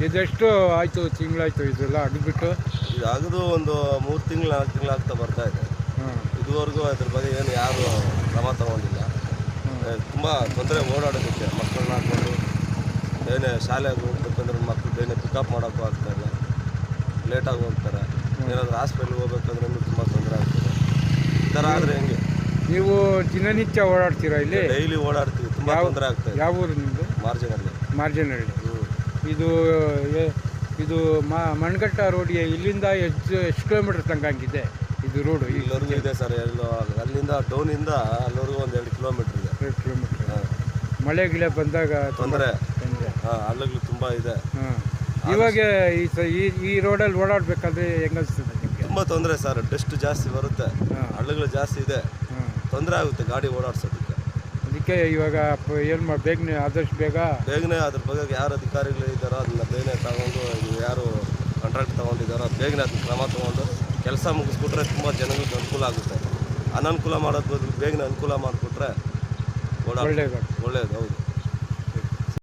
ಇದೆಷ್ಟು ಆಯಿತು ತಿಂಗಳಾಯಿತು ಇದೆಲ್ಲ ಅಗ್ಬಿಟ್ಟು? ಇದು ಅಗದು ಒಂದು 3 ತಿಂಗಳು 4 ತಿಂಗಳು ಆಗ್ತಾ ಬರ್ತಾ ಇದೆ. ಇದುವರೆಗೂ ಅದ್ರ ಬಗ್ಗೆ ಏನು ಯಾರು ಕ್ರಮ ತಗೊಂಡಿಲ್ಲ. ತುಂಬ ತೊಂದರೆ ಓಡಾಡೋದಕ್ಕೆ ಮಕ್ಕಳನ್ನ ಹಾಕ್ಕೊಂಡು ಬೇನೆ ಶಾಲೆಗೆ ಹೋಗ್ಬೇಕಂದ್ರೆ ಮಕ್ಕಳು ಬೇನೆ ಪಿಕಪ್ ಮಾಡೋಕ್ಕೂ ಆಗ್ತಾಯಿಲ್ಲ, ಲೇಟಾಗಿ ಹೋಗ್ತಾರೆ. ಏನಾದರೂ ಹಾಸ್ಪಿಟ್ಲಿಗೆ ಹೋಗ್ಬೇಕಂದ್ರೆ ತುಂಬ ತೊಂದರೆ ಆಗ್ತದೆ. ಈ ಥರ ಆದರೆ ಹೆಂಗೆ? ನೀವು ದಿನನಿತ್ಯ ಓಡಾಡ್ತೀರಾ ಇಲ್ಲಿ? ಡೈಲಿ ಓಡಾಡ್ತೀವಿ, ತುಂಬ ತೊಂದರೆ ಆಗ್ತಾಯಿದೆ. ಯಾವ ಊರು ನಿಮ್ಮದು? ಮಾರ್ಜಿನಹಳ್ಳಿ. ಇದು ಇದು ಮಣ್ಗಟ್ಟ ರೋಡಿಗೆ ಇಲ್ಲಿಂದ ಎಷ್ಟು ಕಿಲೋಮೀಟರ್ ತನಕ ಆಗಿದೆ ಇದು ರೋಡು? ಇಲ್ಲಿವರೆಗೂ ಇದೆ ಸರ್. ಅಲ್ಲಿಂದ ಟೌನಿಂದ ಅಲ್ಲಿವರೆಗೂ ಒಂದು 2 ಕಿಲೋಮೀಟ್ರ್ ಇದೆ. 2 ಕಿಲೋಮೀಟ್ರ್. ಮಳೆ ಗಿಳೆ ಬಂದಾಗ ತೊಂದರೆ. ಹಳ್ಳಗಳು ತುಂಬ ಇದೆ. ಇವಾಗ ಈ ರೋಡಲ್ಲಿ ಓಡಾಡಬೇಕಾದ್ರೆ ಹೆಂಗನ್ಸ್ತದೆ ನಿಮಗೆ? ತುಂಬ ತೊಂದರೆ ಸರ್. ಡಸ್ಟ್ ಜಾಸ್ತಿ ಬರುತ್ತೆ, ಹಳ್ಳಗಳು ಜಾಸ್ತಿ ಇದೆ, ತೊಂದರೆ ಆಗುತ್ತೆ ಗಾಡಿ ಓಡಾಡ್ಸೋದಕ್ಕೆ. ಅದಕ್ಕೆ ಇವಾಗ ಏನು ಬೇಗನೆ ಆದಷ್ಟು ಬೇಗನೆ ಅದ್ರ ಬಗ್ಗೆ ಯಾರು ಅಧಿಕಾರಿಗಳು ಇದ್ದಾರೋ ಅದನ್ನ ಬೇಗನೆ ತಗೊಂಡು, ಯಾರು ಕಾಂಟ್ರಾಕ್ಟ್ ತೊಗೊಂಡಿದ್ದಾರೋ ಬೇಗನೆ ಅದನ್ನ ಕ್ರಮ ತೊಗೊಂಡು ಕೆಲಸ ಮುಗಿಸ್ಬಿಟ್ರೆ ತುಂಬ ಜನಗಳಿಗೆ ಅನುಕೂಲ ಆಗುತ್ತೆ. ಅನನುಕೂಲ ಮಾಡೋದು ಬದಲು ಬೇಗನೆ ಅನುಕೂಲ ಮಾಡಿಕೊಟ್ರೆ ಒಳ್ಳೆಯದು. ಹೌದು.